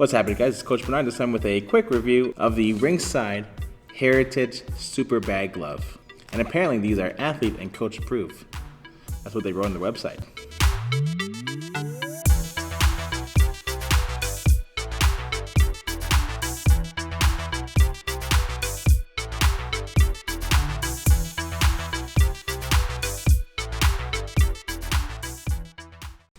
What's happening, guys? It's Coach Bernard, this time with a quick review of the Ringside Heritage Super Bag Glove. And apparently these are athlete and coach approved. That's what they wrote on their website.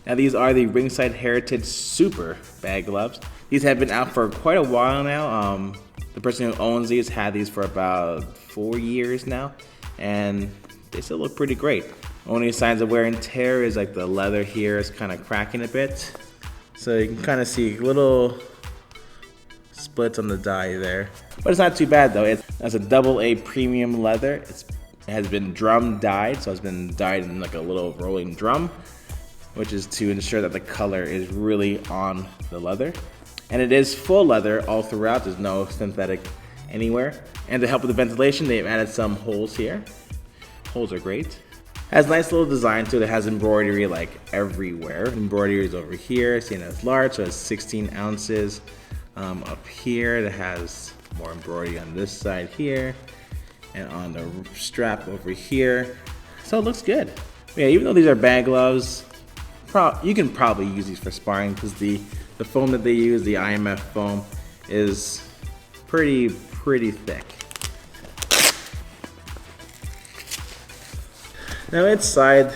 Now these are the Ringside Heritage Super Bag Gloves. These have been out for quite a while now. The person who owns these had these for about 4 years now, and they still look pretty great. Only signs of wear and tear is like the leather here is kind of cracking a bit. So you can kind of see little splits on the die there. But it's not too bad though. It's a AA premium leather. It has been drum dyed, so it's been dyed in like a little rolling drum, which is to ensure that the color is really on the leather. And it is full leather all throughout, there's no synthetic anywhere. And to help with the ventilation, they've added some holes here. Holes are great. Has a nice little design to it. It has embroidery like everywhere. Embroidery is over here, seen as large, so it's 16 ounces. Up here, it has more embroidery on this side here, and on the strap over here. So it looks good. Yeah, even though these are bag gloves, you can probably use these for sparring because the foam that they use, the IMF foam, is pretty thick. Now inside,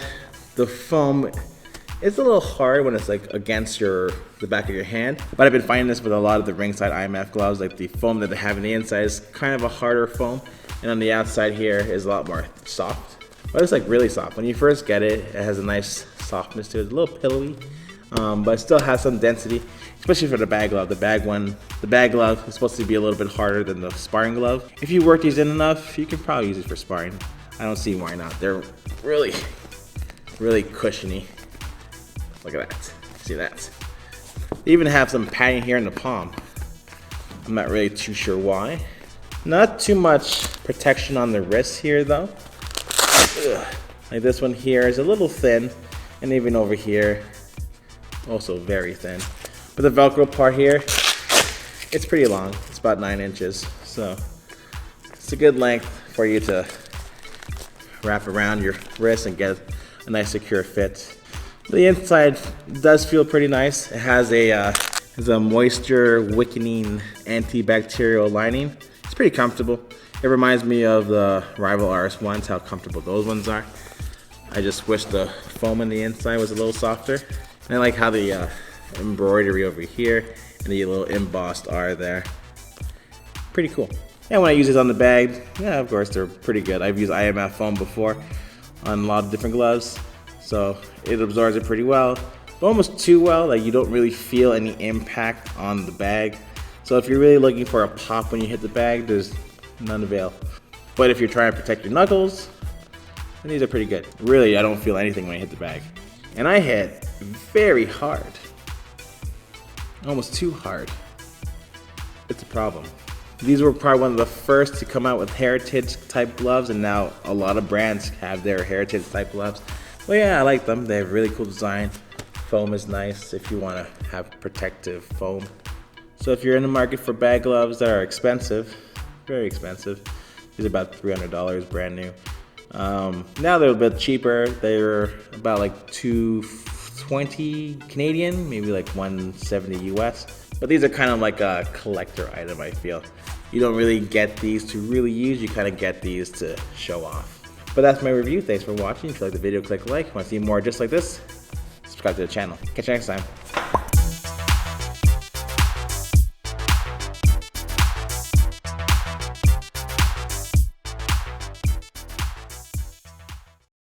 the foam is a little hard when it's like against the back of your hand. But I've been finding this with a lot of the Ringside IMF gloves, like the foam that they have on the inside is kind of a harder foam, and on the outside here is a lot more soft. But it's like really soft. When you first get it, it has a nice softness to it. It's a little pillowy, but it still has some density, especially for the bag glove. The bag glove is supposed to be a little bit harder than the sparring glove. If you work these in enough, you can probably use it for sparring. I don't see why not. They're really cushiony. Look at that. See that? They even have some padding here in the palm. I'm not really too sure why. Not too much protection on the wrists here though. Ugh. Like this one here is a little thin, and even over here, also very thin. But the Velcro part here, it's pretty long. It's about 9 inches, so it's a good length for you to wrap around your wrist and get a nice secure fit. The inside does feel pretty nice. It has a moisture wicking antibacterial lining. It's pretty comfortable. It reminds me of the Rival RS1s, how comfortable those ones are. I just wish the foam on the inside was a little softer. And I like how the embroidery over here and the little embossed are there. Pretty cool. And when I use these on the bag, yeah, of course, they're pretty good. I've used IMF foam before on a lot of different gloves, so it absorbs it pretty well. But almost too well, like you don't really feel any impact on the bag. So if you're really looking for a pop when you hit the bag, there's none avail. But if you're trying to protect your knuckles, then these are pretty good. Really, I don't feel anything when I hit the bag. And I hit very hard. Almost too hard. It's a problem. These were probably one of the first to come out with heritage type gloves, and now a lot of brands have their heritage type gloves. Well, yeah, I like them. They have really cool design. Foam is nice if you want to have protective foam. So if you're in the market for bag gloves that are expensive, very expensive, these are about $300 brand new. Now they're a bit cheaper. They're about like $220 Canadian, maybe like $170 US. But these are kind of like a collector item, I feel. You don't really get these to really use, you kind of get these to show off. But that's my review. Thanks for watching. If you like the video, click like. If you want to see more just like this, subscribe to the channel. Catch you next time.